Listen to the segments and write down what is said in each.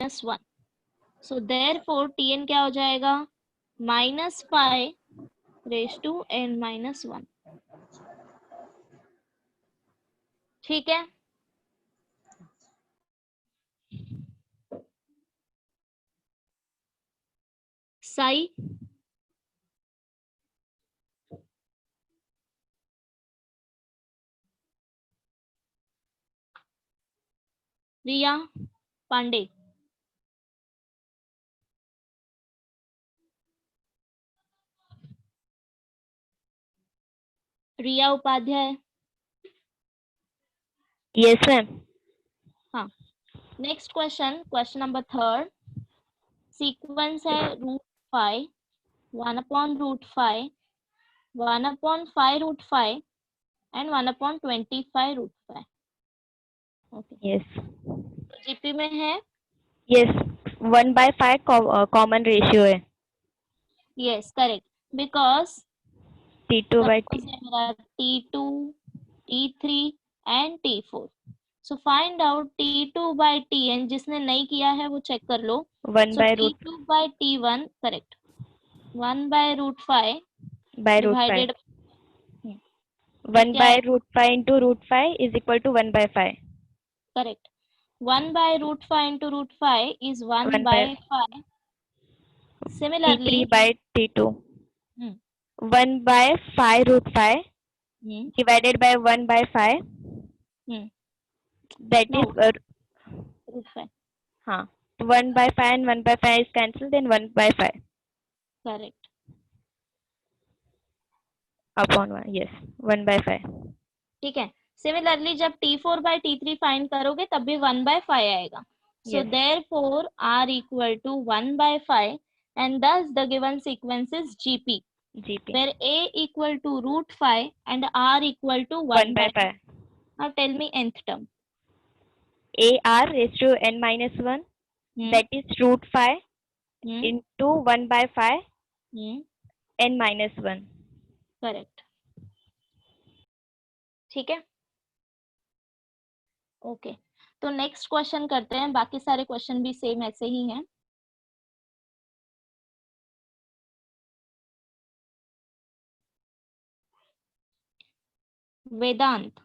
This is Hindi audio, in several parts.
-1. सो देयरफॉर Tn क्या हो जाएगा? -5^n-1. ठीक है, साई रिया पांडे, रिया उपाध्याय. Yes ma'am. हाँ, नेक्स्ट क्वेश्चन नंबर 3. सीक्वेंस है √5, 1/√5, 1/5√5 एंड 1/25√5. Okay, yes. जीपी में है. यस, 1/5 कॉमन रेशियो है. Yes, correct. Because T2/T. Suppose है मेरा T2, T3 and T4. So find out T2/Tn. जिसने नहीं किया है वो चेक कर लो. 1 सो by T2/T1, correct, 1/√5 by root 5. Divided 1 क्या by है? √5 into √5 is equal to 1/5. Correct. 1/√5 into √5 is 1 by 1/5. Similarly, T3 by T2. hmm, 1 by 5√5 hmm, divided by 1 by 5. hmm, That no, is √5. हाँ, 1 by 5 and 1 by 5 is cancelled, then 1 by 5 correct. upon 1. Yes, 1 by 5. ठीक है. सिमिलरली जब T4/T3 फाइंड करोगे तब भी 1/5 आएगा. सो Yes. Therefore R equal to 1/5 and thus the given sequence is GP, GP. where A equal to √5 and R equal to 1 by 5. Now tell me nth term. AR raised to n minus 1. Hmm, That is √5 hmm, into 1 by 5 hmm, n minus 1. Correct. ठीक है, ओके. तो नेक्स्ट क्वेश्चन करते हैं. बाकी सारे क्वेश्चन भी सेम ऐसे ही हैं. वेदांत,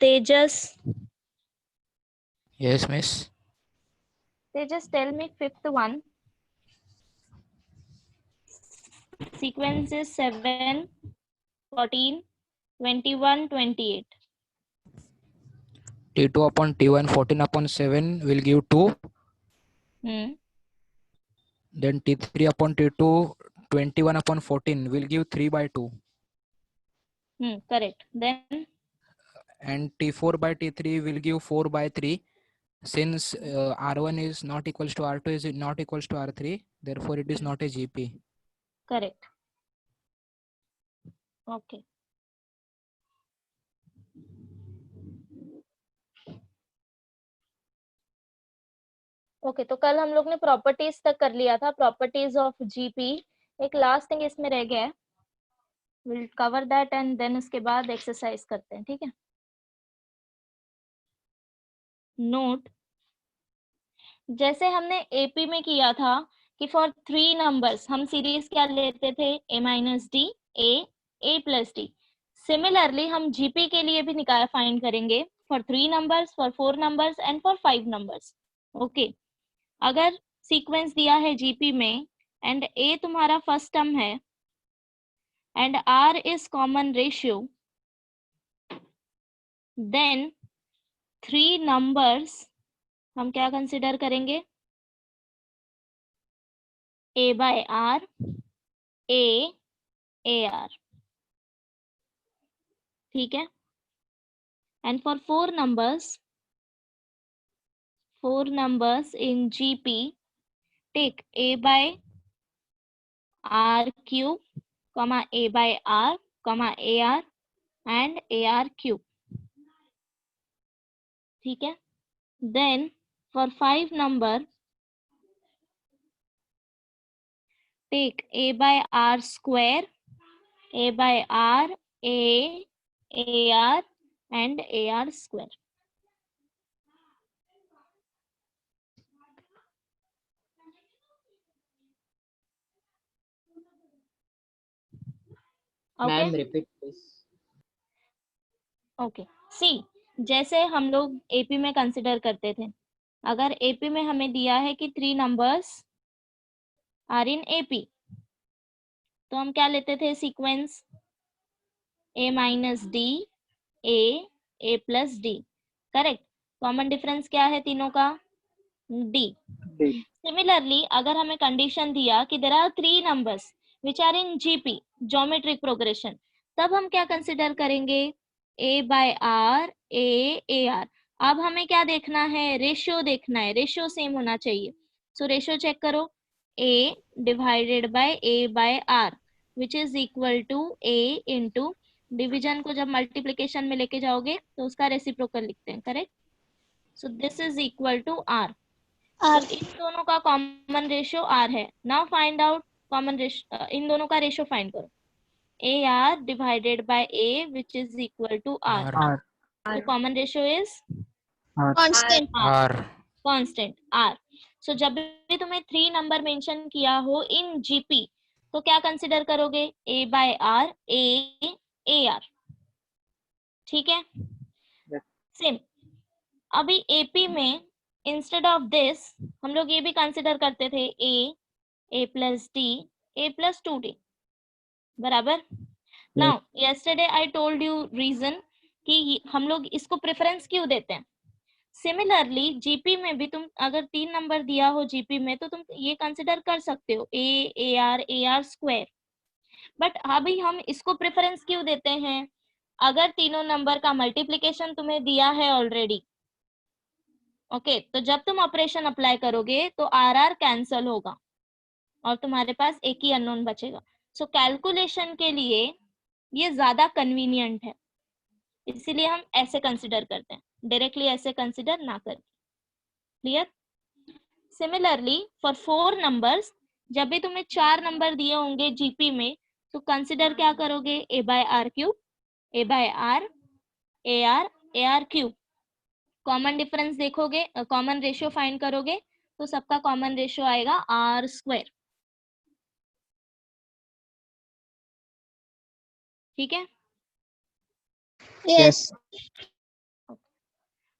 तेजस. Yes, miss. Tejas, tell me fifth one. Sequence is 7, 14, 21, 28. T2 upon T1, 14 upon 7 will give 2. Hmm. Then T3 upon T2, 21 upon 14 will give 3 by 2. Correct. Then And T4 by T3 will give 4 by 3. Since R1 is not equals to R2 is not equals to R3, therefore it is not a GP. correct. Okay. Okay, तो कल हम लोग ने प्रॉपर्टीज तक कर लिया था. Properties of GP. एक लास्ट थिंग इसमें रह गया है. Will cover that and then उसके बाद एक्सरसाइज करते हैं. ठीक है. नोट, जैसे हमने एपी में किया था कि फॉर 3 नंबर्स हम सीरीज क्या लेते थे? a-d, a+d. सिमिलरली हम जीपी के लिए भी निकाल फाइंड करेंगे for 3 numbers, for 4 numbers and for 5 numbers. Okay, अगर सीक्वेंस दिया है जीपी में एंड ए तुम्हारा फर्स्ट टर्म है and r is common ratio, then 3 numbers हम क्या कंसिडर करेंगे? a by r, a, ar. ठीक है. And for 4 numbers in GP, take a by r cube, comma a by r, comma ar and ar cube. ठीक है. Then for 5 number, take a by r square, A by R, A, AR and AR square. Ma'am, repeat please. Okay see, जैसे हम लोग एपी में कंसिडर करते थे, अगर एपी में हमें दिया है कि 3 नंबर्स आर इन एपी, तो हम क्या लेते थे sequence a minus d, a plus d, correct. Common difference क्या है तीनों का? डी। सिमिलरली अगर हमें कंडीशन दिया कि there are 3 numbers which are in GP, geometric progression, तब हम क्या कंसिडर करेंगे? A by r, a r. अब हमें क्या देखना है? रेशियो देखना है, रेशियो सेम होना चाहिए। सो रेशियो चेक करो, a divided by a by r which is equal to a into, division को जब मल्टीप्लीकेशन में लेके जाओगे तो उसका रेसिप्रोकल लिखते हैं, correct. So this is equal to r. तो इन दोनों का कॉमन रेशियो आर है। Now find out common ratio, इन दोनों का रेशियो फाइंड करो। A r divided by a which is equal to r. तो common ratio is Constant. R. Constant r. So जब भी तुम्हें 3 नंबर मेंशन किया हो इन जीपी, तो क्या कंसिडर करोगे? A by r, a are, ठीक है। सेम अभी एपी में इंस्टेड ऑफ दिस हम लोग ये भी कंसिडर करते थे a plus d, a plus 2d, बराबर। Now yesterday I told you reason कि हम लोग इसको प्रेफरेंस क्यों देते हैं। सिमिलरली जीपी में भी तुम अगर 3 नंबर दिया हो जीपी में, तो तुम ये कंसिडर कर सकते हो ए आर स्क्वायर। बट अभी हम इसको प्रेफरेंस क्यों देते हैं? अगर तीनों नंबर का मल्टीप्लिकेशन तुम्हें दिया है ऑलरेडी, ओके, तो जब तुम ऑपरेशन अप्लाई करोगे तो आर आर कैंसल होगा और तुम्हारे पास एक ही अननोन बचेगा। सो कैलकुलेशन के लिए ये ज्यादा कन्वीनियंट है, इसीलिए हम ऐसे कंसिडर करते हैं, डायरेक्टली ऐसे कंसिडर ना करके। क्लियर? सिमिलरली फॉर 4 नंबर्स, जब भी तुम्हें 4 नंबर दिए होंगे जीपी में, तो कंसिडर क्या करोगे? A by r cube, a by r, a r cube. Common difference देखोगे, कॉमन रेशियो फाइंड करोगे, तो सबका कॉमन रेशियो आएगा आर स्क्वायर, ठीक है। Yes.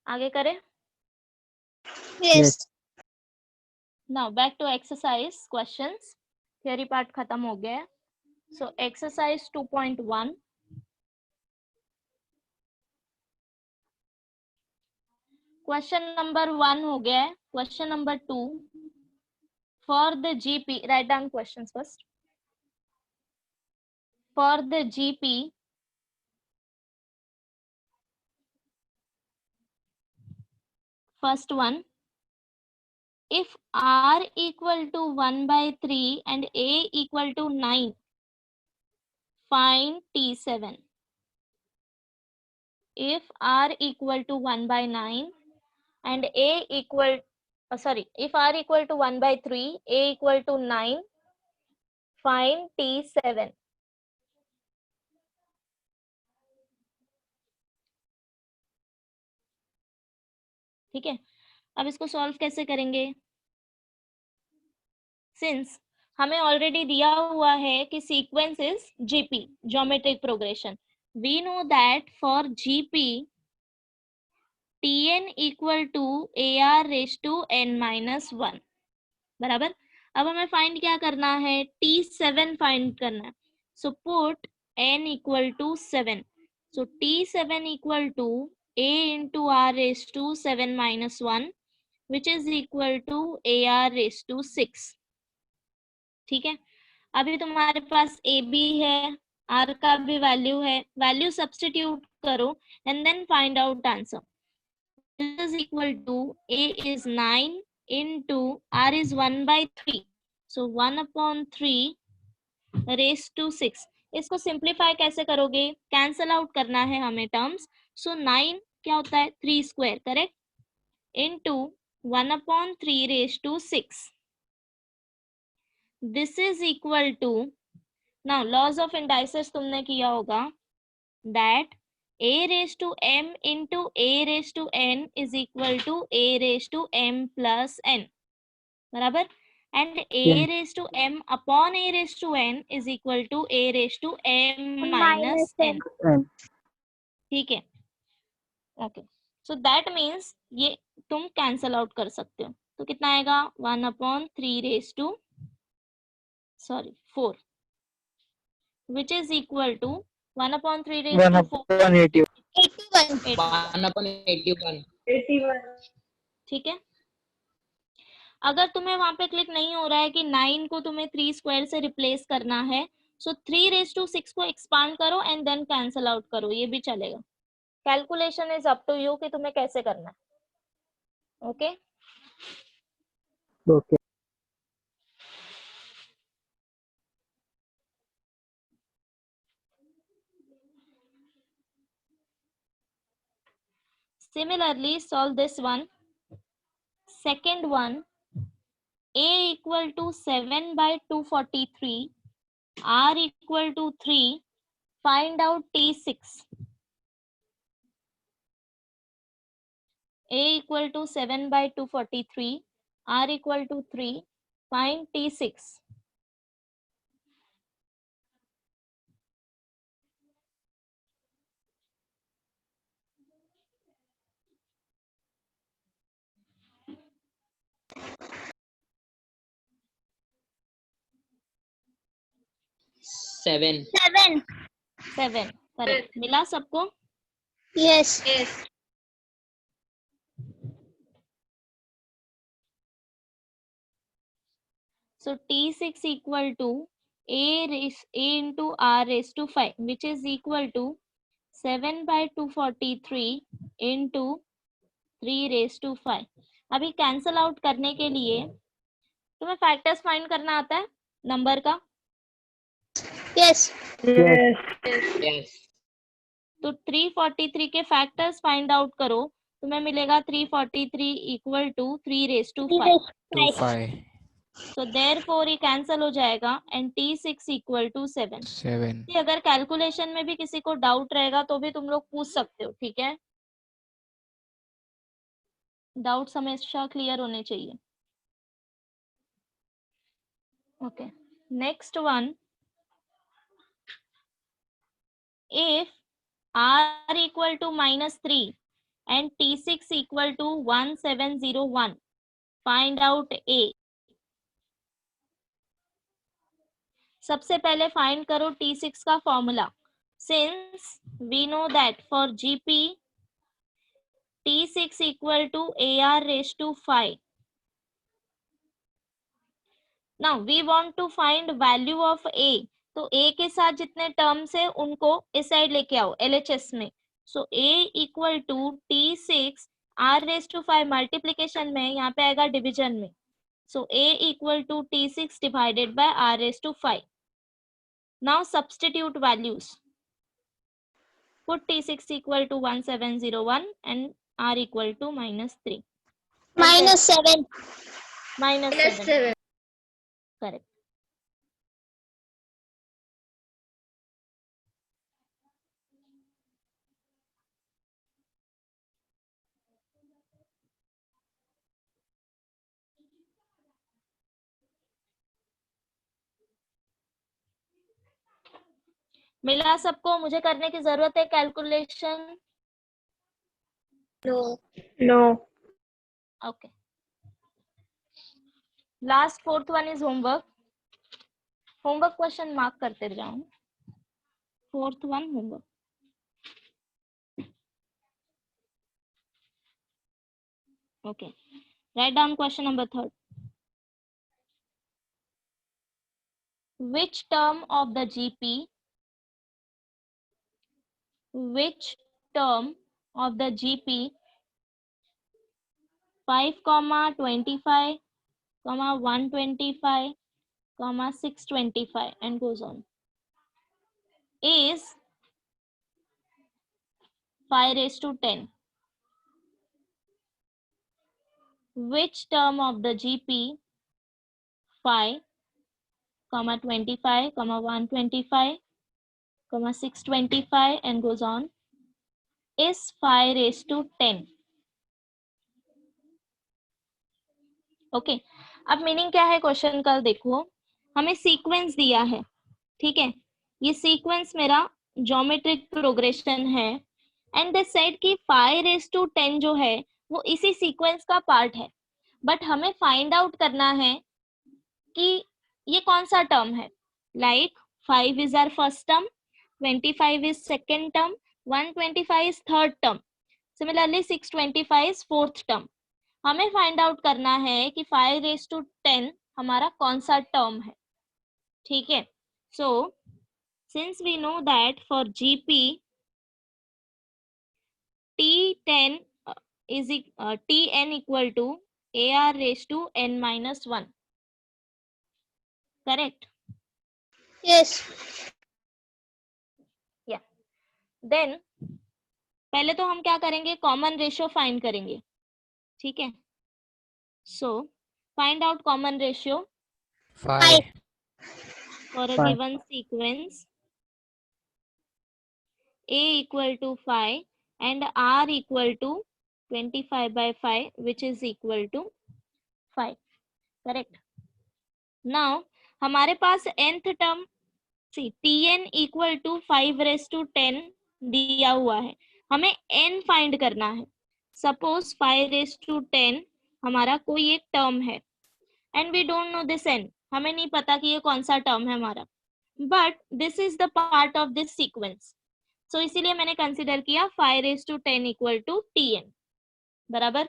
आगे करें। Yes. Now back to exercise questions. Theory part खत्म हो गया है। सो एक्सरसाइज 2.1, क्वेश्चन नंबर 1 हो गया है। Question number 2, for the GP, write down questions first. For the GP first one, if r equal to 1 by 3 and a equal to 9, find t7. If r equal to 1 by 9 and a equal, if r equal to 1 by 3, a equal to 9, find t7. ठीक है, अब इसको सॉल्व कैसे करेंगे? सिंस हमें ऑलरेडी दिया हुआ है कि sequence is GP, geometric progression, we know that for GP tn equal to ar raise to n minus 1, बराबर। अब हमें फाइंड क्या करना है? t7 फाइंड करना है। So put n equal to 7, so t7 equal to a into r raise to 7 minus 1 which is equal to ar raise to 6, ठीक है। अभी तुम्हारे पास ए बी है, आर का भी वैल्यू है, वैल्यू सब्स्टिट्यूट करो and then find out answer. is equal to a is 9 into r is 1 by 3, so 1 upon 3 raised to 6। इसको सिंप्लीफाई कैसे करोगे? कैंसल आउट करना है हमें टर्म्स। सो 9 क्या होता है? 3 square, correct, into 1 upon 3 raised to 6। This is equal to now laws of indices तुमने किया होगा, that a raised to m into a raised to n is equal to a raised to m plus n, बराबर, and a raised to m upon a raised to n is equal to a raised to m minus n. ठीक है, ओके, सो दैट मीन्स ये तुम कैंसल आउट कर सकते हो, तो कितना आएगा 1/3 raised to 4, which is equal to 1/3 raised to 4, 81. 1/81. ठीक है। अगर तुम्हें वहां पे क्लिक नहीं हो रहा है कि 9 को तुम्हें 3 स्क्वायर से रिप्लेस करना है, सो 3 raised to 6 को एक्सपांड करो एंड देन कैंसल आउट करो, ये भी चलेगा। Calculation is up to you कि तुम्हें कैसे करना है, okay. Okay. Similarly, solve this one. Second one, a equal to 7/243, r equal to 3, find out T6. A equal to 7/243, r equal to 3, find T6. Seven. 7, correct, मिला सबको? Yes. So T6 equal to a into r raised to 5, which is equal to 7/243 into 3 raised to 5. अभी कैंसल आउट करने के लिए तुम्हें फैक्टर्स फाइंड करना आता है नंबर का? Yes. Yes. तो 343 के फैक्टर्स फाइंड आउट करो, तुम्हें मिलेगा 343 equal to 3 raised to 5. 2/5. So therefore ये कैंसल हो जाएगा and T6 equal to 7. 7. अगर कैलकुलेशन में भी किसी को डाउट रहेगा तो भी तुम लोग पूछ सकते हो, ठीक है? डाउट्स हमेशा क्लियर होने चाहिए। Okay, next one, if r equal to -3 and T6 equal to 1701, find out a. सबसे पहले फाइंड करो T6 का formula. Since we know that for GP T6 equal to AR raised to 5. Now we want to find value of A. तो A के साथ जितने टर्म्स है उनको इस साइड लेके आओ LHS में। So A equal to T6 R raised to 5 multiplication में, यहाँ पे आएगा डिवीजन में। So A equal to T6 divided by R raised to 5. Now substitute values. Put T6 equal to 1701 and R equal to -3. -7. -7. Correct. मिला सबको? मुझे करने की जरूरत है calculation? No. Okay, last fourth one is homework. Homework question mark करते जाओ। Fourth one homework. Okay, write down question number 3. Which term of the GP? Which term of the GP 5, 25, 125, 625 and goes on is 5 raised to 10? Which term of the GP 5, comma 25, comma 125, comma 625 and goes on is 5 raised to 10. Okay अब मीनिंग क्या है क्वेश्चन का देखो, हमें सीक्वेंस दिया है, ठीक है, ये सीक्वेंस मेरा ज्योमेट्रिक प्रोग्रेशन है एंड दे सेड कि 5 raised to 10 जो है वो इसी सीक्वेंस का पार्ट है, बट हमें फाइंड आउट करना है कि ये कौन सा टर्म है. Like 5 is our first term, 25 is second term, 125 is third term, similarly 625 is fourth term. हमें फाइंड आउट करना है कि 5 raised to 10 हमारा कौन सा टर्म है, ठीक है. So since we know that for GP T10 is Tn equal to AR raised to n minus 1. Correct? Yes. Yeah. Then पहले तो हम क्या करेंगे, कॉमन रेशियो फाइंड करेंगे, ठीक है. So find out common ratio 5. for a 5. given sequence A equal to 5 and R equal to 25 by 5 which is equal to 5. Correct? Now हमारे पास nth term see Tn equal to 5 raised to 10 दिया हुआ है, हमें n फाइंड करना है. सपोज 5 raised to 10 हमारा कोई एक टर्म है and we don't know this n, हमें नहीं पता कि ये कौन सा टर्म है हमारा, but this is the part of this sequence. So इसीलिए मैंने कंसिडर किया 5 raised to 10 equal to Tn. बराबर.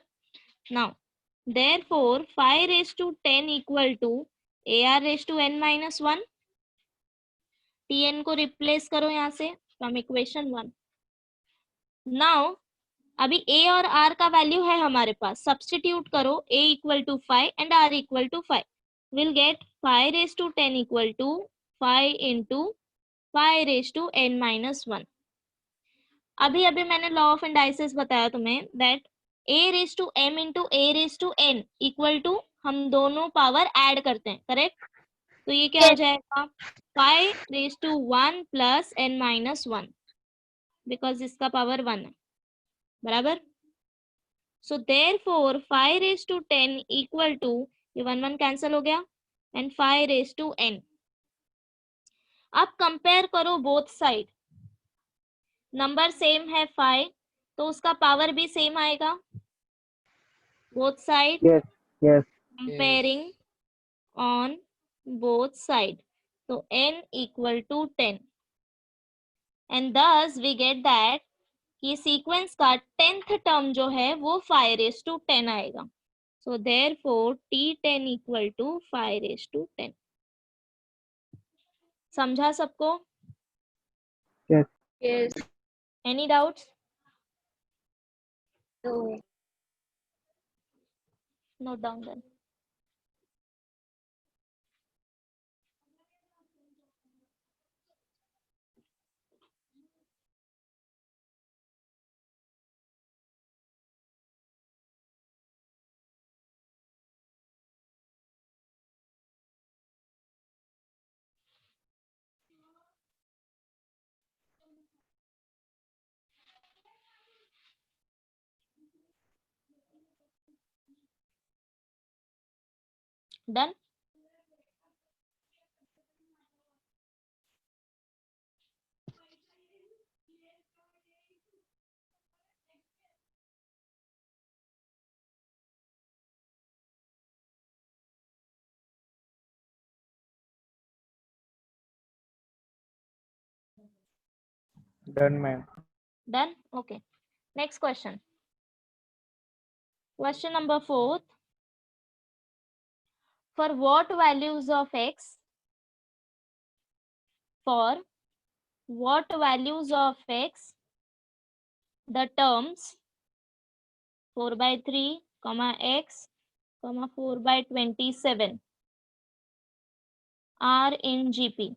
Now therefore 5 raised to 10 equal to AR raised to n minus 1. Tn को रिप्लेस करो यहाँ से फ्रॉम इक्वेशन 1. नाउ अभी a और r का वैल्यू है हमारे पास, सब्स्टिट्यूट करो a equal to 5 and r equal to 5. We'll get 5 raised to 10 equal to 5 into 5 raised to n minus 1. अभी अभी मैंने लॉ ऑफ इंडाइसिस बताया तुम्हें that a raised to m into a raised to n equal to हम दोनों पावर ऐड करते हैं, करेक्ट. तो ये क्या हो जाएगा 5 raised to 1 plus n minus 1 because इसका पावर 1 है. बराबर. So therefore 5 raised to 10 equal to ये 1 1 कैंसिल हो गया एंड 5 raised to n. अब कंपेयर करो बोथ साइड, नंबर सेम है 5 तो उसका पावर भी सेम आएगा. Both side Yes. Yes. comparing on both side, so n equal to 10 and thus we get that कि सीक्वेंस का 10th टर्म जो है वो 5 raised to 10 आएगा. so therefore T10 equal to 5 raised to 10. समझा सबको? Yes. Yes. Any doubts? No. Note down then. Done? Done, ma'am. Done? Okay. Next question. Question number 4. For what values of x? For what values of x the terms 4 by 3, comma x, comma 4 by 27 are in GP?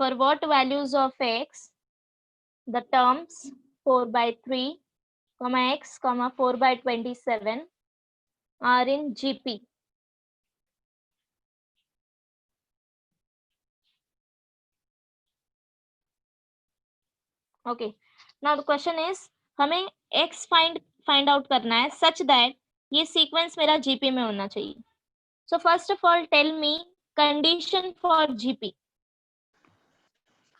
For what values of x the terms 4 by 3, comma x, comma 4 by 27 are in GP? Okay, now the question is हमें x फाइंड आउट करना है सच दैट ये सीक्वेंस मेरा जीपी में होना चाहिए. So first of all tell me condition for GP.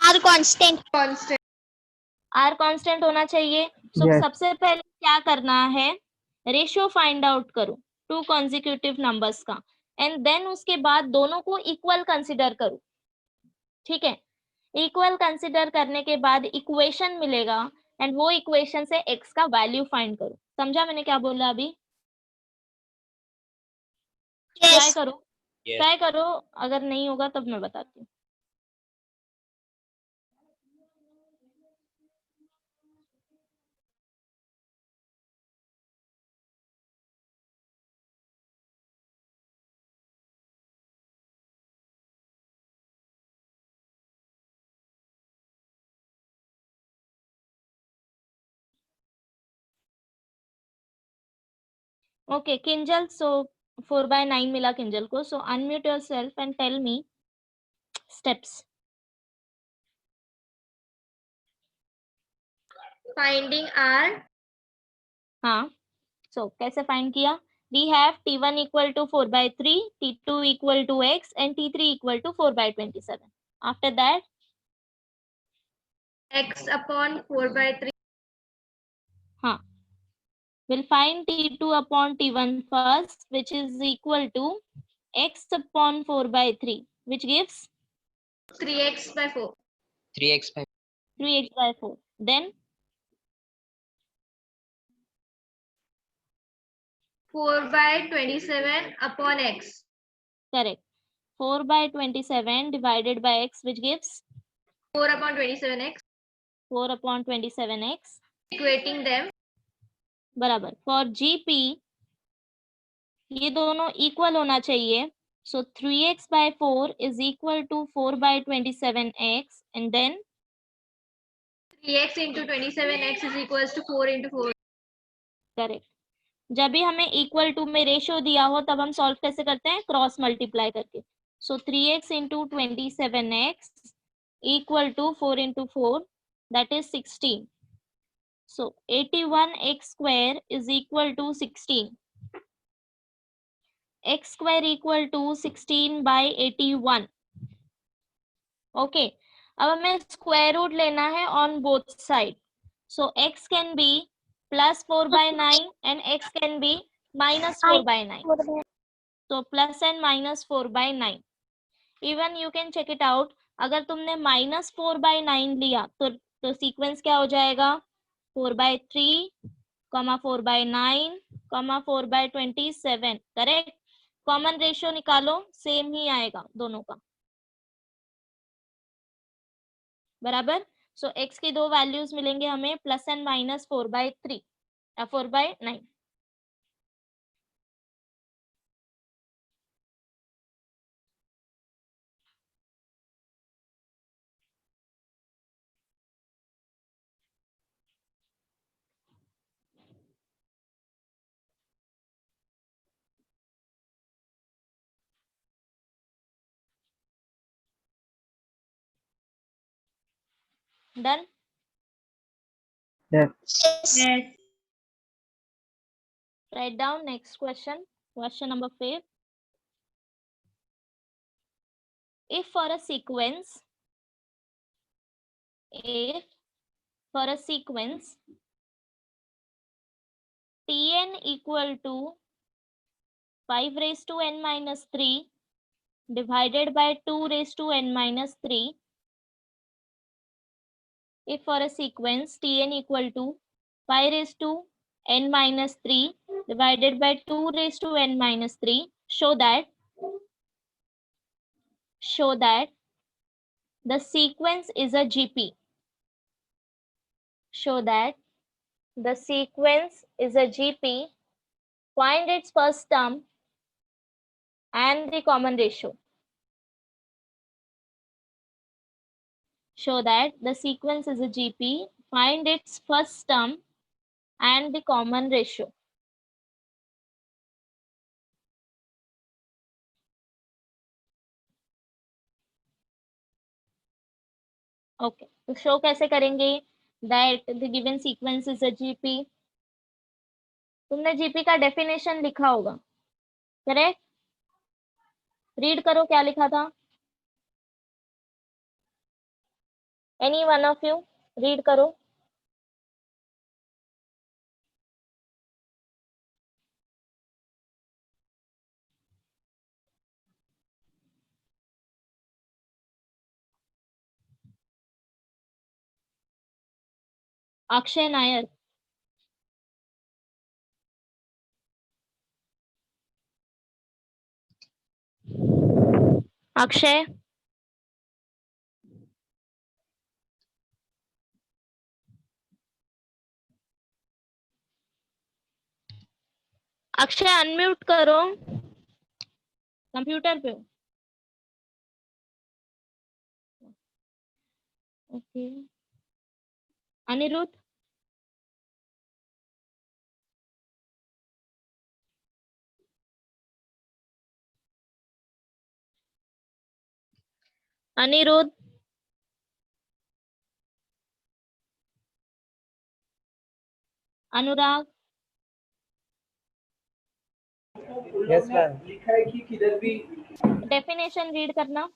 R constant. R constant होना चाहिए. So Yes. सबसे पहले क्या करना है, रेशियो फाइंड आउट करो टू कॉन्जिक्यूटिव नंबर्स का, एंड देन उसके बाद दोनों को इक्वल कंसिडर करो. ठीक है, इक्वल कंसिडर करने के बाद इक्वेशन मिलेगा एंड वो इक्वेशन से x का वैल्यू फाइंड करो. समझा मैंने क्या बोला अभी? Try Yes. करो, ट्राई करो, अगर नहीं होगा तब मैं बताती हूँ. ओके किंजल, सो 4/9 मिला किंजल को. So unmute yourself and tell me steps. Finding r. हाँ, सो कैसे फाइंड किया? We have t1 equal to 4/3, t2 equal to x and t3 equal to 4/27. After that x upon 4/3. हाँ, we'll find t2 upon t1 first, which is equal to x upon 4/3, which gives 3x/4. 3x/4. Then 4/27 upon x. correct, 4/27 divided by x, which gives 4 upon 27x. 4 upon 27x. Equating them. बराबर. फॉर जीपी ये दोनों इक्वल होना चाहिए. So 3x/4 is equal to 4/27x and then 3x into 27x is equals to 4 into 4. Correct. जब भी हमें इक्वल टू में रेशियो दिया हो तब हम सॉल्व कैसे करते हैं? क्रॉस मल्टीप्लाई करके. So 3x into 27x equal to 4 into 4, that is 16. So 81x square is equal to 16. X square equal to 16/81. Okay, अब हमें स्क्वायर रूट लेना है on both side. So x can be +4/9 and x can be -4/9. तो plus and -4/9. Even you can check it out. अगर तुमने -4/9 लिया तो सीक्वेंस क्या हो जाएगा? 4/3, 4/9, 4/27. करेक्ट. कॉमन रेशियो निकालो, सेम ही आएगा दोनों का. बराबर. सो x की दो वैल्यूज मिलेंगे हमें, प्लस एंड माइनस 4/3 या 4/9. Done. Yes. Yes. Write down next question. Question number 5. If for a sequence Tn equal to 5^n-3 divided by 2^n-3, if for a sequence Tn equal to 5^n-3 divided by 2^n-3, show that the sequence is a GP. Show that the sequence is a GP. Find its first term and the common ratio. Show that the sequence is a GP. Find its first term and the common ratio. Okay, तो शो कैसे करेंगे? that the given sequence is a GP. तुमने GP का डेफिनेशन लिखा होगा, करेक्ट? रीड करो क्या लिखा था, any one of you read करो. अक्षय नायर. अक्षय. अक्षय अनम्यूट करो, कंप्यूटर पे हो. ओके. अनिरुद्ध. अनिरुद्ध. अनुराग. Yes, ma'am. डेफिनेशन रीड करना.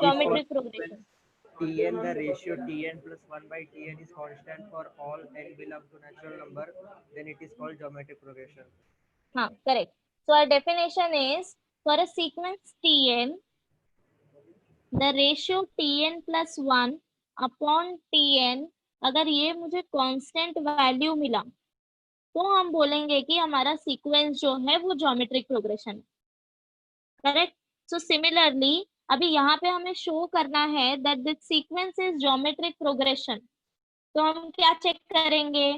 Geometric progression. Tn, the ratio Tn plus 1 by Tn is constant for all n belong to natural number, then it is called geometric progression. हाँ, correct. So our definition is for a sequence Tn, the ratio Tn plus 1 upon Tn, अगर ये मुझे कांस्टेंट वैल्यू मिला तो हम बोलेंगे कि हमारा सीक्वेंस जो है वो ज्योमेट्रिक प्रोग्रेशन है, करेक्ट? सो सिमिलरली अभी यहाँ पे हमें शो करना है that this sequence is geometric progression. तो हम क्या चेक करेंगे,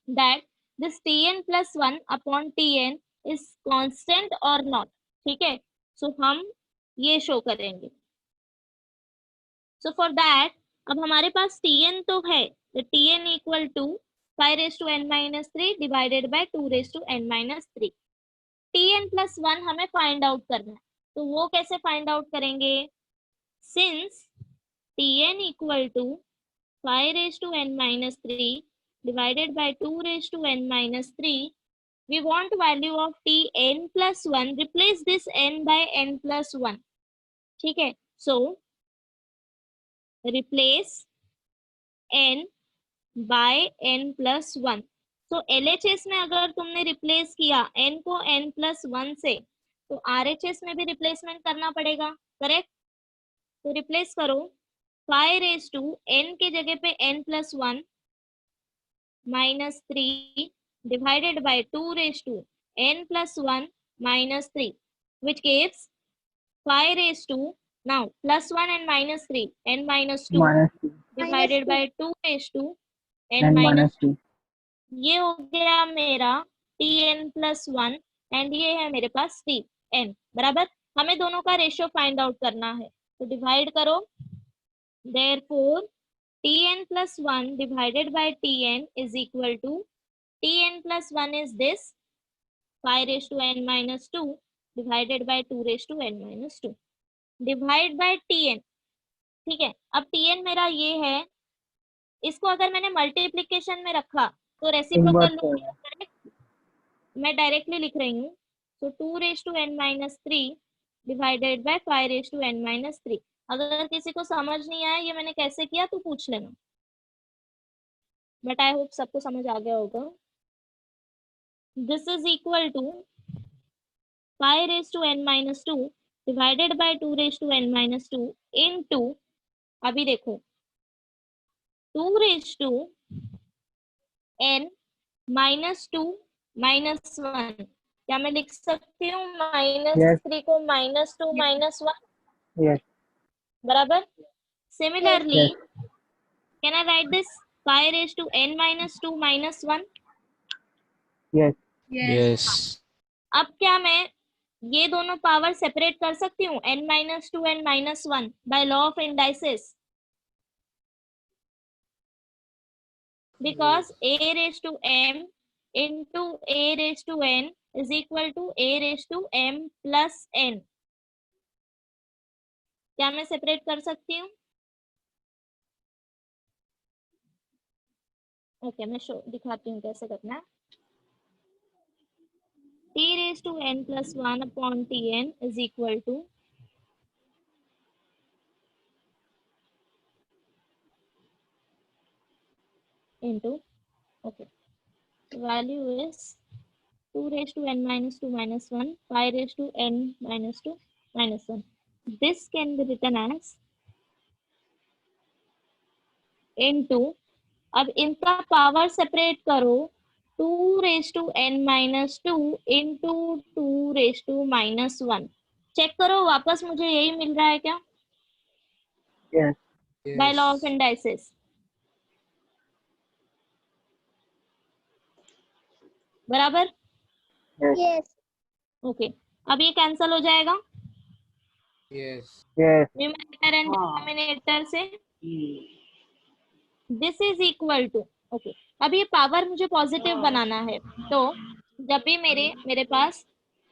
that this Tn plus 1 upon Tn is constant or not. ठीक है, सो हम ये शो करेंगे. सो फॉर दैट अब हमारे पास Tn तो है, Tn equal to 5 raised to n minus 3 divided by 2 raised to n minus 3. Tn plus 1 हमें फाइंड आउट करना है, तो वो कैसे फाइंड आउट करेंगे, since Tn equal to 5 raised to n minus 3 divided by 2 raised to n minus 3, we want value of Tn plus 1, replace this n by n plus 1. ठीक है, so replace n by n plus 1. तो LHS में अगर तुमने रिप्लेस किया n को n plus 1 से, तो RHS में भी रिप्लेसमेंट करना पड़ेगा, करेक्ट? तो रिप्लेस करो, 5 raised to n के जगह पे n plus 1 minus 3 divided by 2 raised to n plus 1 minus 3, which gives 5 raised to, now plus 1 and minus 3, n minus 2 Minus 2. divided by 2 raised to n And minus minus 2. ये हो गया मेरा Tn plus 1 एंड ये है मेरे पास Tn, बराबर. हमें दोनों का रेशियो फाइंड आउट करना है, तो डिवाइड करो. Therefore Tn plus 1 divided by Tn is equal to, Tn plus 1 is this 5 raised to n minus 2 divided by 2 raised to n minus 2 divide by Tn. ठीक है, अब Tn मेरा ये है, इसको अगर मैंने मल्टीप्लिकेशन में रखा तो रेसिप्रोकल Inverse होगा. करेक्ट, मैं डायरेक्टली लिख रही हूँ. सो 2 raised to n minus 3 divided bye 5 raised to n minus 3. अगर किसी को समझ नहीं आया ये मैंने कैसे किया तो पूछ लेना, बट आई होप सबको समझ आ गया होगा. This is equal to 5 raised to n minus 2 divided by 2 raised to n minus 2 into, अभी देखो 2 raised to n minus 2 minus 1, क्या मैं लिख सकती हूँ minus Yes. 3 को minus 2 minus 1, Yes. बराबर. Similarly Yes. Can I right this 5 raised to n minus 2 minus 1. Yes. Yes. अब क्या मैं ये दोनों पावर सेपरेट कर सकती हूँ, n minus 2 and minus 1 bye law of indices, because a raised to m into a raised to n is equal to a raised to m plus n. क्या मैं सेपरेट कर सकती हूँ? ओके, मैं शो दिखाती हूँ कैसे करना है। t raised to n plus 1 upon tn is equal to into, okay, value is 2 raised to n minus 2 minus 1, 5 raised to n minus 2 minus 1. This can be written as into, अब इनका पावर सेपरेट करो, 2 raised to n minus 2 into 2 raised to minus 1. Check करो वापस मुझे यही मिल रहा है क्या Yes. By law of Yes. Indices? बराबर? Yes. Yes. ओके, अब ये कैंसल हो जाएगा Yes. Yes. Numerator and denominator से। This is equal to, okay, अब ये पावर मुझे पॉजिटिव बनाना है, तो जब भी मेरे पास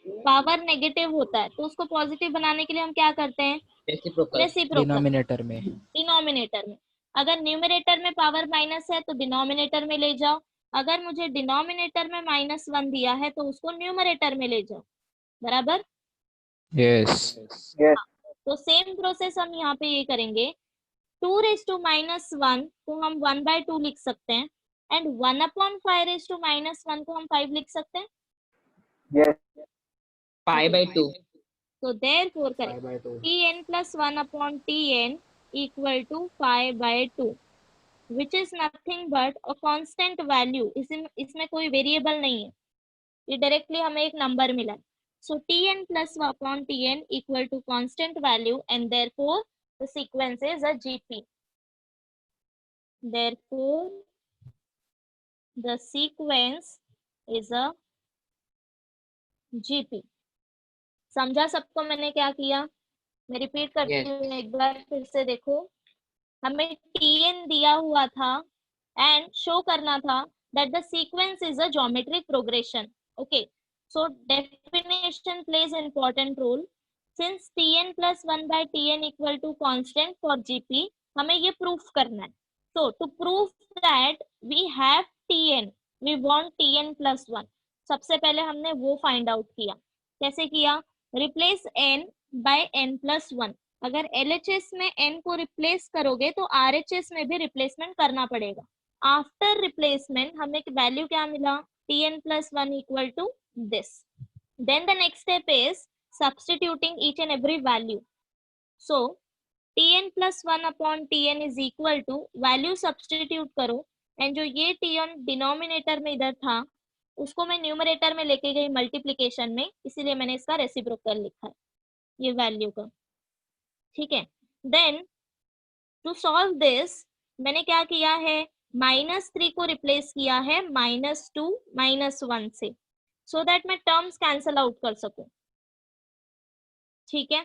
पावर नेगेटिव होता है तो उसको पॉजिटिव बनाने के लिए हम क्या करते हैं? रेसिप्रोकल। डिनोमिनेटर में। डिनोमिनेटर में। अगर न्यूमरेटर में पावर माइनस है तो डिनोमिनेटर में ले जाओ, अगर मुझे डिनोमिनेटर में -1 दिया है तो उसको न्यूमरेटर में ले जाओ। बराबर? Yes. Yes. तो सेम प्रोसेस हम यहाँ पे ये करेंगे। 2 raised to -1 को हम 1/2 लिख सकते हैं एंड 1/5 raised to -1 को हम 5 लिख सकते हैं। Yes. 5/2. So therefore correct, 5/2. tn plus 1 upon tn equal to 5/2, which is nothing but a constant value. इसमें कोई वेरिएबल नहीं है, ये डायरेक्टली हमें एक नंबर मिला। So tn plus 1 upon tn equal to constant value and therefore the sequence is a GP. Therefore the sequence is a GP. समझा सबको मैंने क्या किया? मैं रिपीट करती Yes. हूँ एक बार फिर से, देखो हमें tn दिया हुआ था एंड शो करना था that the sequence is a geometric progression. Okay, so definition plays important role. Since tn plus 1/tn equal to constant for GP, हमें ये प्रूफ करना है। So to prove that we have tn, we want tn plus 1. सबसे पहले हमने वो फाइंड आउट किया। कैसे किया? Replace n by n plus 1। अगर LHS में n को रिप्लेस करोगे तो RHS में भी रिप्लेसमेंट करना पड़ेगा। आफ्टर रिप्लेसमेंट हमें वैल्यू क्या मिला? tn plus 1 equal to this. Then the next step is substituting each and every value. So tn plus 1 upon tn is equal to, value substitute करो एंड जो ये tn डिनोमिनेटर में इधर था उसको मैं न्यूमरेटर में लेके गई मल्टीप्लिकेशन में, इसीलिए मैंने इसका रेसिप्रोकल लिखा है ये वैल्यू का। ठीक है, देन टू सॉल्व दिस मैंने क्या किया है? -3 को रिप्लेस किया है -2 -1 से, सो दैट मैं टर्म्स कैंसल आउट कर सकूं। ठीक है,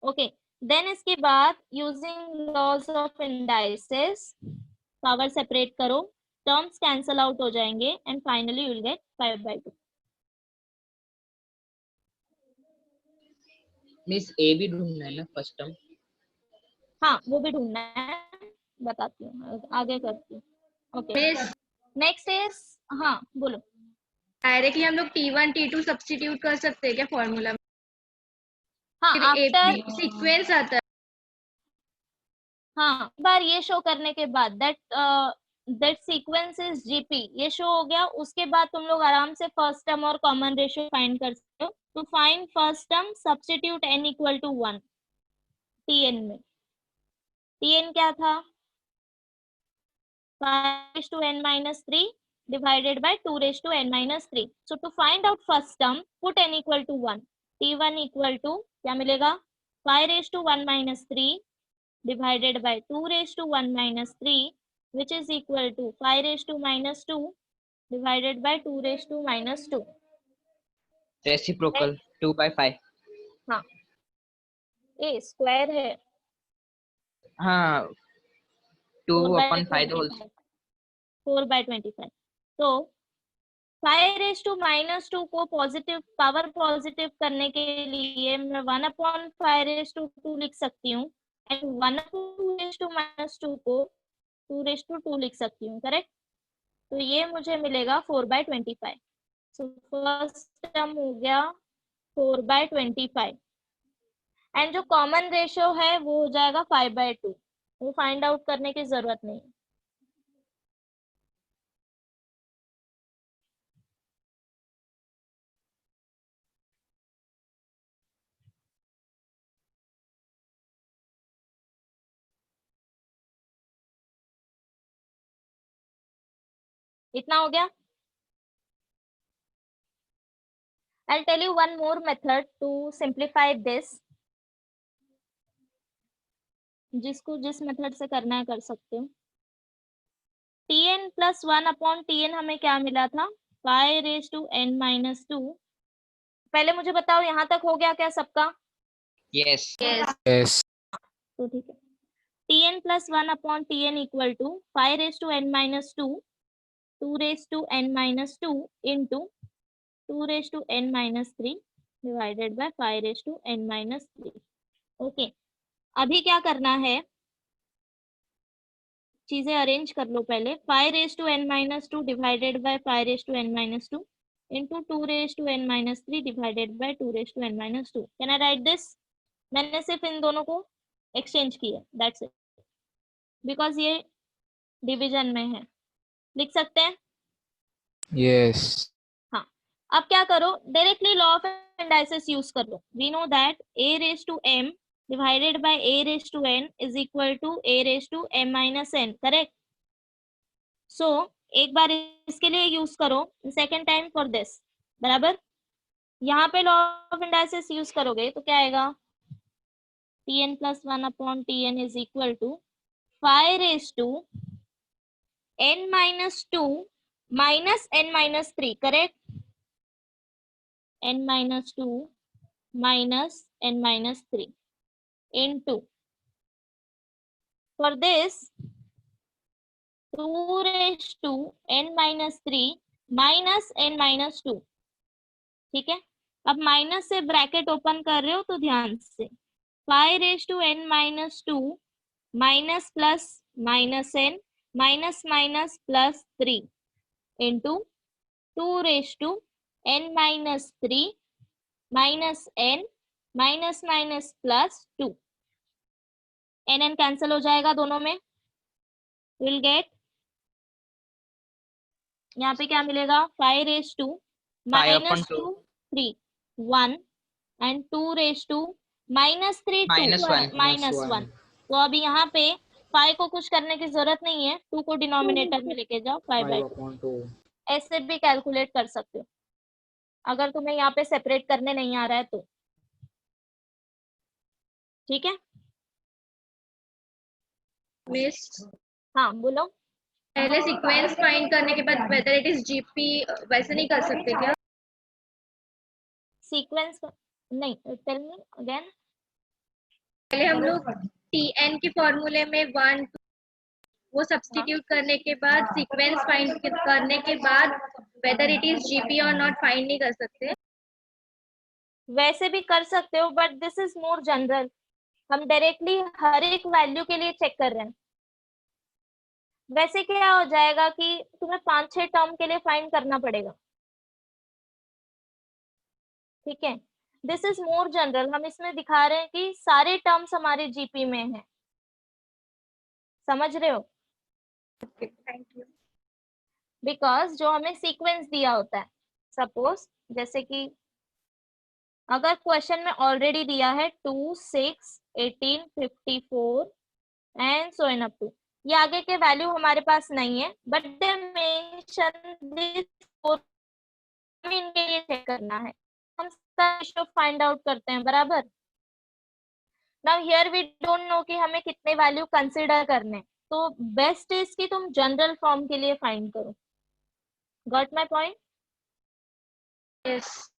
ओके, देन इसके बाद using laws of indices power separate करो, टर्म्स कैंसल आउट हो जाएंगे and finally you will get 5/2। Miss a भी ढूंढना है ना फर्स्ट टर्म? हाँ वो भी ढूंढना है, बताती हूँ आगे करती हूँ। ओके, मिस नेक्स्ट इज, हाँ बोलो। डायरेक्टली हम लोग T1 T2 सब्स्टिट्यूट कर सकते हैं क्या फॉर्मूला में? हाँ आफ्टर, सीक्वेंस आता है। हाँ बार ये शो करने के बाद दैट सीक्वेंस इज जीपी, ये शो हो गया। उसके बाद तुम लोग आराम से फर्स्ट टर्म और कॉमन रेशियो फाइंड कर सकते हो। To find first term substitute n equal to 1 tn में। tn क्या था? 5 raised to n minus 3 divided by 2 raised to n minus 3. So to find out first term, put n equal to 1. t1 equal to क्या मिलेगा? 5 raised to 1 minus 3 divided by 2 raised to 1 minus 3, which is equal to 5 raised to minus 2 divided by 2 raised to minus 2. Reciprocal 2/5। हाँ, ए स्क्वायर है। हाँ 2/5 4/25। तो 5⁻² को पॉजिटिव पावर पॉजिटिव करने के लिए मैं 1/5⁻² लिख सकती हूँ एंड 1/2⁻² को 2/2 लिख सकती हूँ, करेक्ट। तो ये मुझे मिलेगा 4/25। सो फर्स्ट टर्म हो गया 4/25 एंड जो कॉमन रेशियो है वो हो जाएगा 5/2। वो फाइंड आउट करने की जरूरत नहीं है। इतना हो गया। I'll tell you one more method to simplify this. जिसको जिस मेथड से करना है कर सकते हो। Tn plus 1/Tn हमें क्या मिला था? 5⁻n-2। पहले मुझे बताओ यहाँ तक हो गया क्या सबका? Yes. Yes. तो ठीक है। Tn plus 1/Tn equal to 5⁻n-2, 2⁻n-2 into 2⁻n-3 divided by 5⁻n-3। Okay, अभी क्या करना है, चीजें अरेंज कर लो पहले। 5⁻n-2 divided by 5⁻n-2 into 2⁻n-3 divided by 2⁻n-2। Can I right this? मैंने सिर्फ इन दोनों को एक्सचेंज किया, दैट्स इट, बिकॉज ये डिवीजन में है। लिख सकते हैं? Yes. हाँ, अब क्या करो, directly law of indices use कर लो। We know that a⁻m divided by a⁻n is equal to a⁻m-n, correct. So एक बार इसके लिए यूज करो, सेकेंड टाइम फॉर दिस, बराबर। यहाँ पे लॉ ऑफ इंडाइसिस यूज करोगे तो क्या आएगा? Tn plus 1/Tn is equal to 5⁻n-2 minus n-3, correct? n-2 minus n-3 into, for this 2⁻n-3 minus n-2, ठीक है। अब माइनस से ब्रैकेट ओपन कर रहे हो तो ध्यान से, 5⁻n-2 minus plus minus n minus minus plus 3 into 2⁻n-3 minus n minus minus plus 2। n cancel हो जाएगा दोनों में, विल गेट, यहाँ पे क्या मिलेगा? 5⁻2 माइनस 2 3 1 एंड 2⁻2 माइनस 3 2 -1. माइनस 1। तो अभी यहाँ पे 5 को कुछ करने की जरूरत नहीं है, 2 को डिनोमिनेटर में लेके जाओ, 5/2। ऐसे भी कैलकुलेट कर सकते हो अगर तुम्हें यहाँ पे सेपरेट करने नहीं आ रहा है तो, ठीक है। मिस, हाँ बोलो। पहले सीक्वेंस फाइंड करने के बाद वेदर इट इज जीपी वैसे नहीं कर सकते क्या? सीक्वेंस नहीं, टेल मी अगेन। पहले हम लोग टीएन के फॉर्मूले में 1 वो सब्स्टिट्यूट करने के बाद सीक्वेंस फाइंड करने के बाद वेदर इट इज जीपी और नॉट फाइंड नहीं कर सकते? वैसे भी कर सकते हो but this is more general. हम डायरेक्टली हर एक वैल्यू के लिए चेक कर रहे हैं। वैसे क्या हो जाएगा कि तुम्हें 5-6 टर्म के लिए फाइंड करना पड़ेगा, ठीक है। दिस इज मोर जनरल, हम इसमें दिखा रहे हैं कि सारे टर्म्स हमारे जीपी में हैं, समझ रहे हो? Thank you. बिकॉज जो हमें सीक्वेंस दिया होता है, सपोज जैसे कि अगर क्वेश्चन में ऑलरेडी दिया है 2 6 18 54 and so on up to, ये आगे के वैल्यू हमारे पास नहीं है बट दे मेंशन दिस, इनके लिए चेक करना है, हम रेशियो फाइंड आउट करते हैं, बराबर। Now here we don't know कि हमें कितने वैल्यू कंसीडर करने, तो बेस्ट इज कि तुम जनरल फॉर्म के लिए फाइंड करो। Got my point? Yes.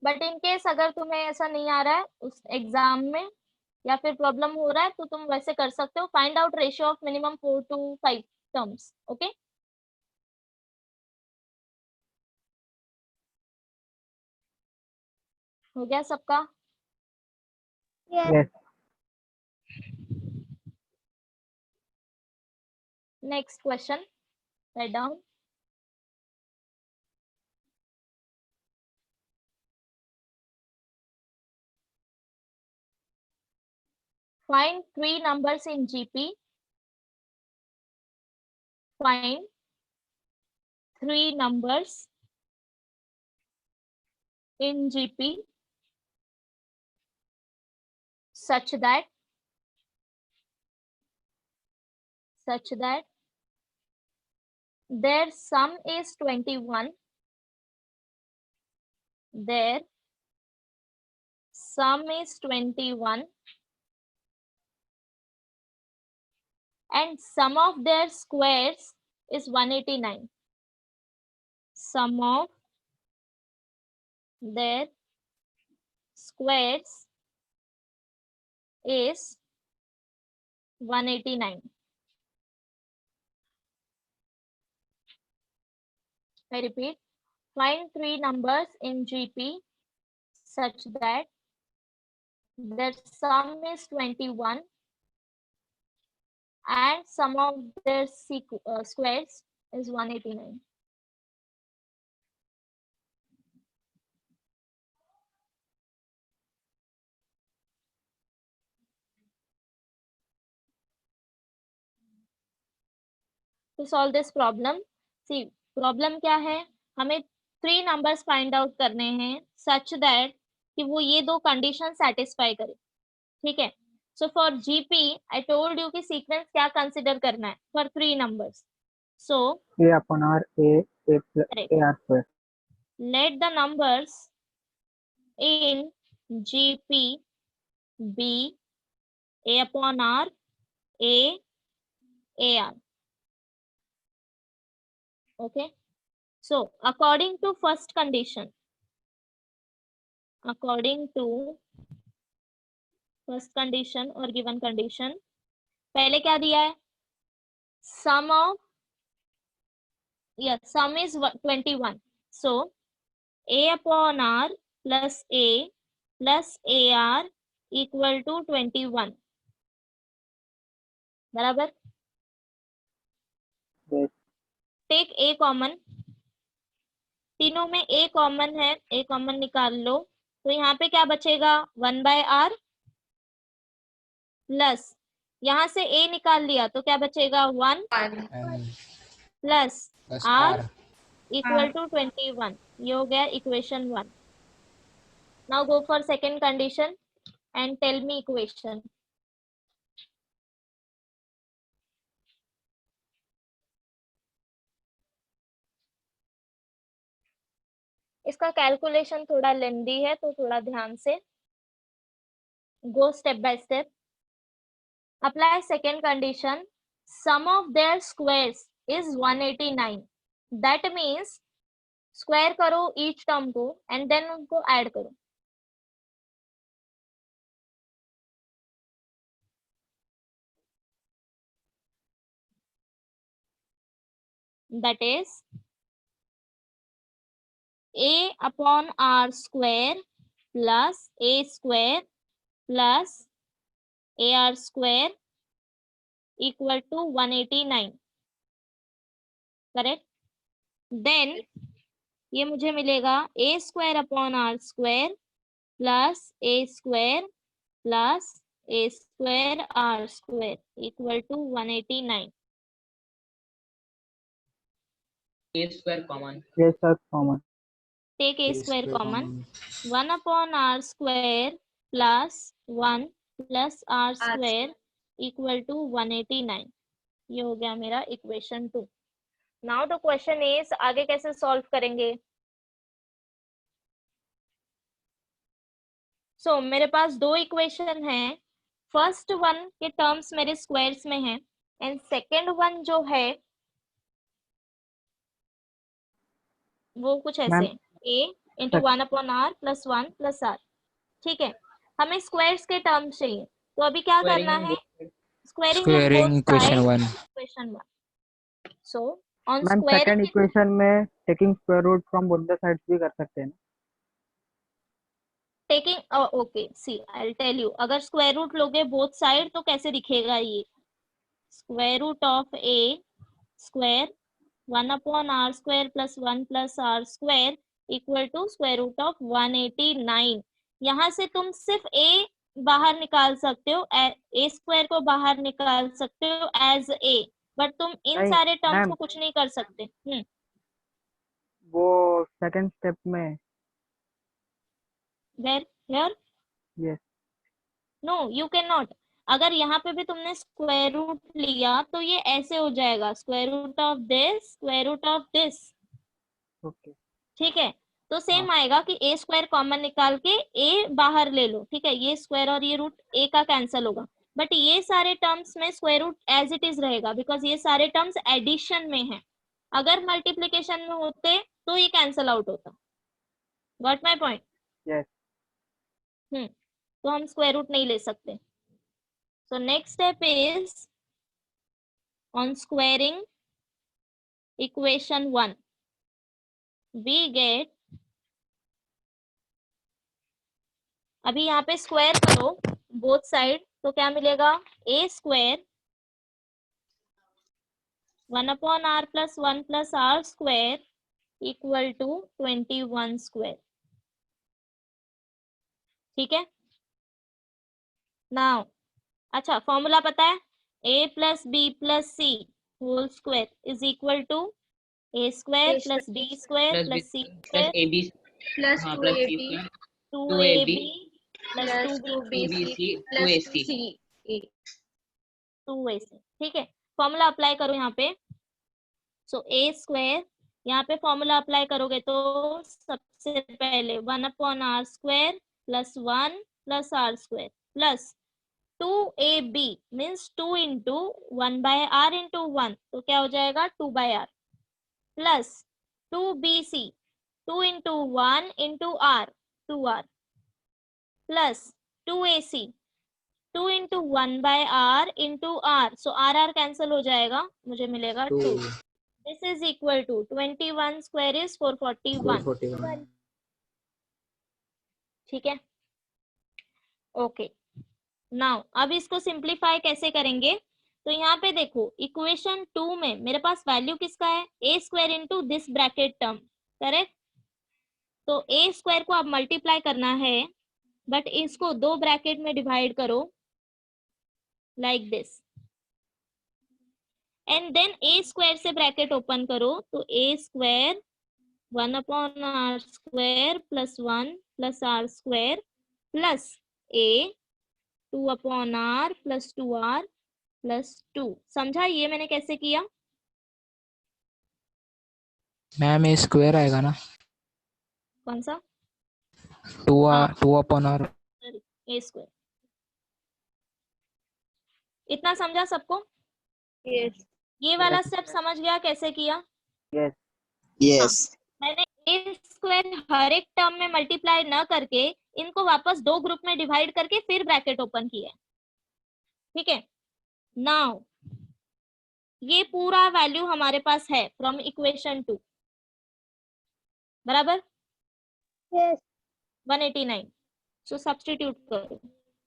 But in case अगर तुम्हें ऐसा नहीं आ रहा है उस एग्जाम में या फिर प्रॉब्लम हो रहा है तो तुम वैसे कर सकते हो, find out ratio of minimum 4 to 5 terms. Okay, हो गया सबका? Yes. Next question, write down. Find 3 numbers in GP. Find 3 numbers in GP such that their sum is 21. Their sum is 21 and sum of their squares is 189. Sum of their squares is 189. I repeat, find 3 numbers in GP such that their sum is 21 and sum of their squares is 189. To solve this problem, see problem क्या है, हमें 3 numbers find out करने हैं such that कि वो ये दो condition satisfy करे. ठीक है, so for GP I told you कि sequence क्या consider करना है for 3 numbers. So A upon R, A plus Correct. A R square. let the numbers in GP be A upon R, A, AR. Okay, so according to first condition, or given condition, पहले क्या दिया है, sum of, sum is 21. So A upon R plus A plus AR equal to 21. बराबर. Yes. टेक A कॉमन, तीनों में A कॉमन है, A कॉमन निकाल लो, तो यहाँ पे क्या बचेगा, 1/R प्लस यहाँ से A निकाल लिया तो क्या बचेगा, 1 प्लस R इक्वल टू 21. ये हो गया equation 1. Now go for second condition and tell me equation. इसका कैलकुलेशन थोड़ा लेंदी है तो थोड़ा ध्यान से go step by step. Apply second condition, sum of their squares is 189. That means square करो ईच टर्म को एंड देन उनको ऐड करो. That is A upon R square plus A square plus AR square equal to 189. Correct. Then ये मुझे मिलेगा A square upon R square plus A square plus A square R square equal to 189. A square common. Yes, sir, common. Take A square common. 1 upon R square plus 1 plus R square equal to 189. ये हो गया मेरा equation 2. Now the question is आगे कैसे सॉल्व करेंगे. सो मेरे पास दो इक्वेशन है. फर्स्ट वन के टर्म्स मेरे स्क्वायर्स में है एंड सेकेंड वन जो है वो कुछ ऐसे Ma'am. A into 1/r plus 1 plus r। ठीक है, हमें स्क्वायर्स के टर्म्स चाहिए, तो अभी क्या करना है, squaring in Squaring both equation side 1. Equation 1। So on ma'am second squaring, equation में taking square root from both the sides भी कर सकते हैं ना? Taking okay, see I will tell you, अगर स्क्वायर रूट लोगे बोथ साइड तो कैसे दिखेगा ये, square root of a square 1/r square plus 1 plus r square equal to square root of 189। यहाँ से तुम सिर्फ a बाहर निकाल सकते हो, a स्क्वायर को बाहर निकाल सकते हो एज a, बट तुम इन नहीं सारे टर्म्स मैम, को कुछ नहीं कर सकते। वो सेकंड स्टेप में। Where here, yes. No you can not, अगर यहाँ पे भी तुमने स्क्वायर रूट लिया तो ये ऐसे हो जाएगा, square root of this square root of this. Okay. ठीक है, तो सेम आएगा कि a स्क्वायर कॉमन निकाल के a बाहर ले लो, ठीक है, ये स्क्वायर और ये रूट a का कैंसिल होगा, बट ये सारे टर्म्स में square root as it is रहेगा, बिकॉज ये सारे टर्म्स एडिशन में है, अगर मल्टीप्लीकेशन में होते तो ये कैंसिल आउट होता। Got my point? यस। तो हम स्क्वायर रूट नहीं ले सकते। So next step is on squaring equation 1 we get, अभी यहाँ पे स्क्वायर करो बोथ साइड तो क्या मिलेगा, a square 1/r plus 1 plus r square equal to 21 square. ठीक है, नाउ अच्छा फॉर्मूला पता है, a plus b plus c whole square is equal to a square plus b square plus b plus c plus square ab plus हाँ 2ab plus b plus 2ab plus 2bc 2bc plus 2ac 2ca। 2ac। ठीक है, फॉर्मूला अप्लाई करो यहाँ पे, सो a स्क्वायर, यहाँ पे फॉर्मूला अप्लाई करोगे तो सबसे पहले 1/r square plus 1 plus r square plus 2ab means 2 into 1/r into 1, तो क्या हो जाएगा 2/r plus 2bc 2 into 1 into r 2r plus 2ac 2 into 1/r into r, so r cancel हो जाएगा, मुझे मिलेगा 2। This is equal to 21 square is 441। ठीक है, ओके, नाउ अब इसको सिंप्लीफाई कैसे करेंगे, तो यहाँ पे देखो इक्वेशन 2 में मेरे पास वैल्यू किसका है, a square into this bracket term, correct, तो a स्क्वायर को अब मल्टीप्लाई करना है, बट इसको दो ब्रैकेट में डिवाइड करो like this, and then a square से ब्रैकेट ओपन करो, तो a square 1/r square plus 1 plus r square plus a 2/r plus 2r plus 2। समझा ये मैंने कैसे किया? मैम ये स्क्वायर आएगा ना, कौन सा? 2/r a square. इतना समझा सबको? Yes. ये वाला स्टेप समझ गया कैसे किया? यस। Yes. मैंने a स्क्वायर हर एक टर्म में मल्टीप्लाई न करके इनको वापस दो ग्रुप में डिवाइड करके फिर ब्रैकेट ओपन किया। ठीक है, नाउ ये पूरा वैल्यू हमारे पास है फ्रॉम इक्वेशन 2, बराबर? Yes. 189, सो सब्स्टिट्यूट करो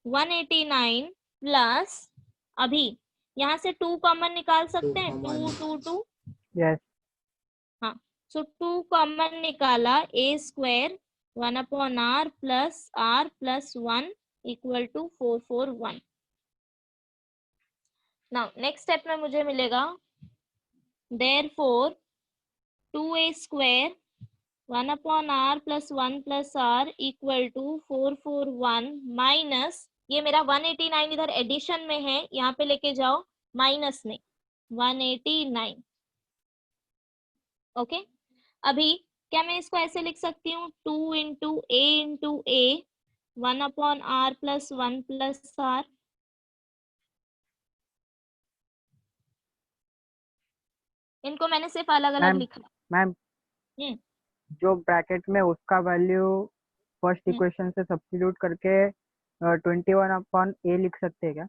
189 प्लस, अभी यहाँ से 2 कॉमन निकाल सकते हैं, 2 2 2, यस। हाँ, सो 2 कॉमन निकाला, a square 1/r plus r plus 1 equal to 441। Now next step में मुझे मिलेगा therefore 2a square 1/r plus 1 plus r equal to 441 minus, ये मेरा 189 इधर एडिशन में है, यहाँ पे लेके जाओ माइनस में 189। ओके, अभी क्या मैं इसको ऐसे लिख सकती हूँ, 2 into a 1/r plus 1 plus r, इनको मैंने सिर्फ अलग अलग मैम लिखा। मैम जो ब्रैकेट में उसका वैल्यू फर्स्ट हम्म। इक्वेशन से सब्स्टिट्यूट करके 21 अपॉन ए लिख सकते हैं क्या?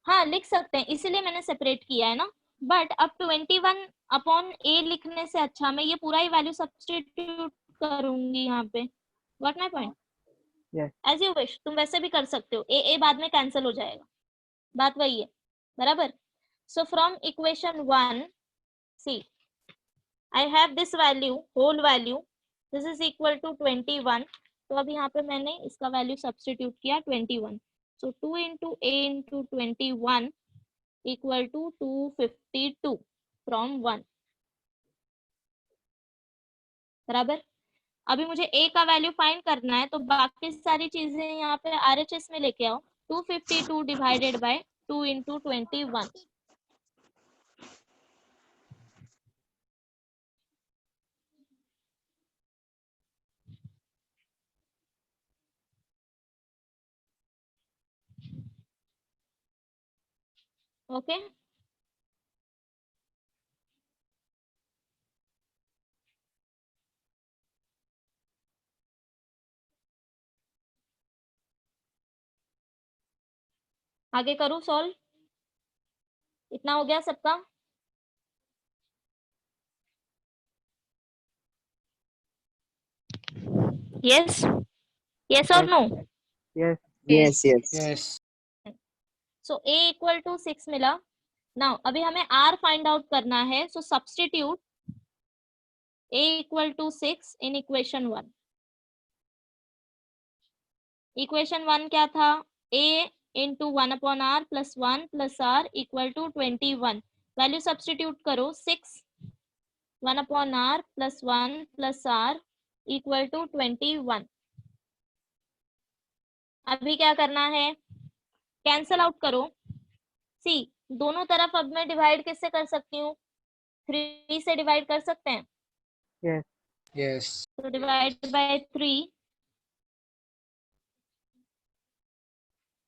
हाँ लिख सकते हैं, इसीलिए मैंने सेपरेट किया है ना। बट अब 21 अपॉन ए लिखने से अच्छा मैं ये पूरा ही वैल्यू सब्स्टिट्यूट करूंगी यहाँ पे। What my point? Yes. As you wish, तुम वैसे भी कर सकते हो, ए बाद में कैंसिल हो जाएगा, बात वही है, बराबर। So from equation 1 see I have this value, whole value, this is equal to 21। तो अब यहाँ पे मैंने इसका वैल्यू सब्स्टिट्यूट किया 21। So 2 into a into 21 equal to 252 from 1, बराबर। अभी मुझे ए का वैल्यू फाइंड करना है, तो बाकी सारी चीजें यहाँ पे आरएचएस में लेके आओ। 252 डिवाइडेड बाय 2 इंटू 21। ओके, आगे करूँ सॉल्व? इतना हो गया सबका? यस, यस और no? Yes. Yes, yes. Yes. So a equal to 6 मिला। नाउ अभी हमें r फाइंड आउट करना है, so substitute a equal to 6 in equation 1। Equation 1 क्या था? a into 1 upon r plus 1 plus r equal to 21। Value substitute करो, 6 1 upon r plus 1 plus r equal to 21। अभी क्या करना है? कैंसल आउट करो। सी दोनों तरफ अब मैं डिवाइड किससे कर सकती हूँ? 3 से डिवाइड कर सकते हैं। Yes. Yes. तो divide by 3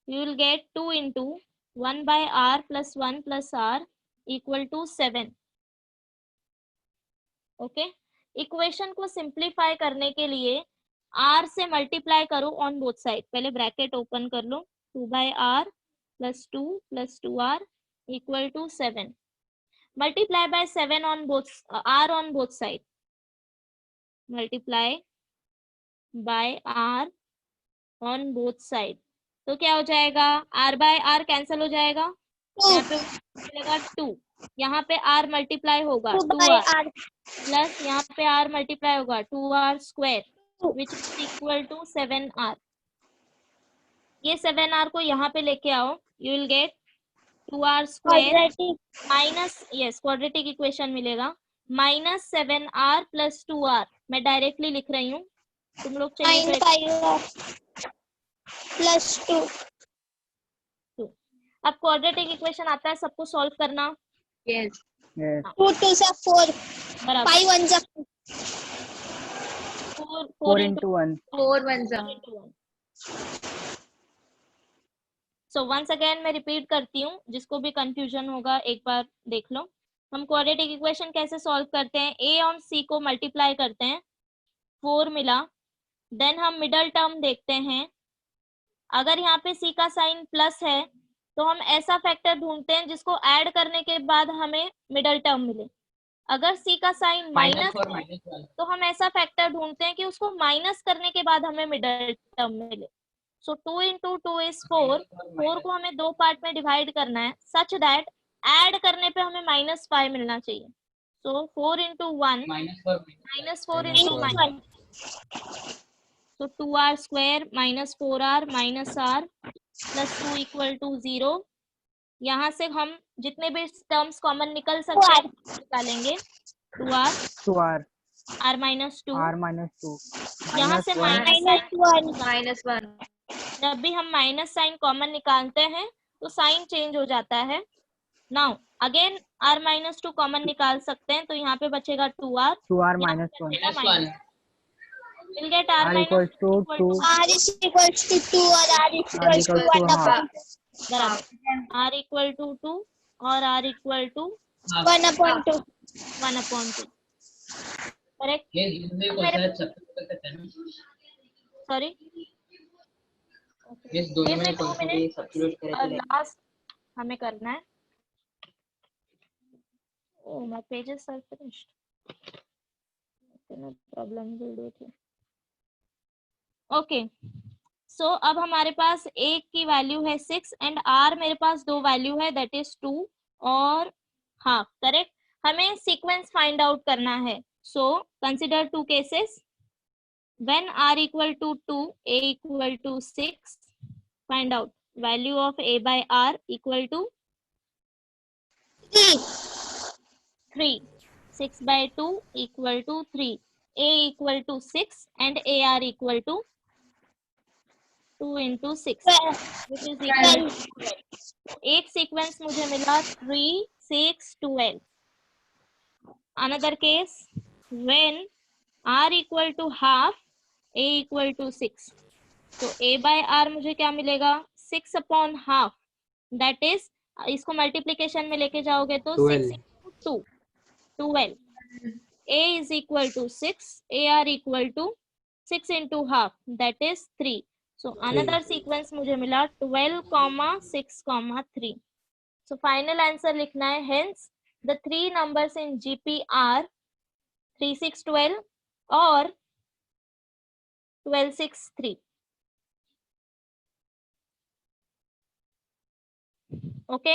you will get 2 into 1 by r plus 1 plus r equal to 7। Okay, equation को सिंप्लीफाई करने के लिए r से मल्टीप्लाई करो ऑन बोथ साइड। पहले ब्रैकेट ओपन कर लो, 2 by r plus 2 plus 2r equal to 7। Multiply by 7 on both r on both side। Multiply by r on both side, तो क्या हो जाएगा? r बाय r कैंसिल हो जाएगा, यहाँ पे मिलेगा 2, यहाँ पे r मल्टीप्लाई होगा 2r प्लस यहाँ पे r मल्टीप्लाई होगा 2r square which is equal to 7r। ये 7r को यहाँ पे लेके आओ, you will get 2r square minus, yes quadratic equation मिलेगा, माइनस 7r प्लस 2r। मैं डायरेक्टली लिख रही हूँ, तुम लोग चाहिए प्लस 2। अब क्वाड्रेटिक इक्वेशन आता है सबको सॉल्व करना। Yes. Yes. 2 2 से 4, बराबर 5 1 से 4 into 1. 4 1 सो वंस अगेन मैं रिपीट करती हूँ, जिसको भी कंफ्यूजन होगा एक बार देख लो। हम क्वाड्रेटिक इक्वेशन कैसे सॉल्व करते हैं? a और c को मल्टीप्लाई करते हैं, 4 मिला। देन हम मिडल टर्म देखते हैं, अगर यहाँ पे c का साइन प्लस है तो हम ऐसा फैक्टर ढूंढते हैं जिसको ऐड करने के बाद हमें मिडल टर्म मिले। अगर c का साइन माइनस -4 है -1 तो हम ऐसा फैक्टर ढूंढते हैं कि उसको माइनस करने के बाद हमें मिडल टर्म मिले। सो 2 into 2 is 4। 4 को हमें दो पार्ट में डिवाइड करना है सच दैट ऐड करने पे हमें -5 मिलना चाहिए। सो 4 into 1 -4 into -1, so 2r square minus 4r minus r plus 2 equal to 0। यहाँ से हम जितने भी टर्म्स कॉमन निकल सकते हैं निकालेंगे, 2r r minus 2, R minus 2. यहाँ से -1 जब भी हम माइनस साइन कॉमन निकालते हैं तो साइन चेंज हो जाता है। Now again r minus 2 common निकाल सकते हैं, तो यहाँ पे बचेगा 2r, 2R minus 1. -1 we'll get r R minus equals to 2. R is equals to 2 और R is equals to 1 upon बराबर r equal to 2 और r equal to 1 upon 2। 1 upon 2। Correct. ये दूसरे को मेरे शायद सब्स्टिट्यूट कर सकते हैं ना, सॉरी, इस दोनों गिव मी में 2 कौन सा भी मिनट्स, सब्स्टिट्यूट करे तो लास्ट हमें करना है। Oh, my pages are finished. Okay, no problem, we'll do it. Okay, so अब हमारे पास एक की वैल्यू है 6 एंड r मेरे पास दो वैल्यू है दैट इज 2 और हाफ, करेक्ट। हमें सीक्वेंस फाइंड आउट करना है। So consider two cases. When r equal to 2, a equal to 6, find out value of a by r equal to 3. 6 by 2 equal to 3. A equal to 6 and AR equal to 2 into 6 which is equal to 12. एक सीक्वेंस मुझे मिला 3, 6, 12. Another case when r equal to half, a equal to 6. तो a by r मुझे क्या मिलेगा 6 upon half, that is इसको मल्टीप्लीकेशन में लेके जाओगे तो 6 into 2, 12. A is equal to 6, AR equal to 6 into half, that is 3. So another sequence मुझे मिला 12, 6, 3. So final answer लिखना है, hence the three numbers in GP are 3, 6, 12 or 12, 6, 3. Okay.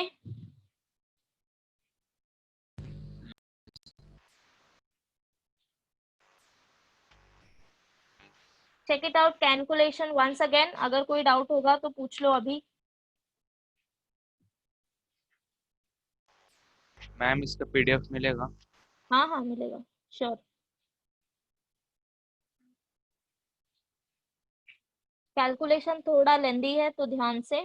Check it out calculation once again. अगर कोई डाउट होगा तो पूछ लो अभी। मैम इसका पीडीएफ मिलेगा? हाँ हाँ मिलेगा, श्योर। कैलकुलेशन थोड़ा लेंदी है तो ध्यान से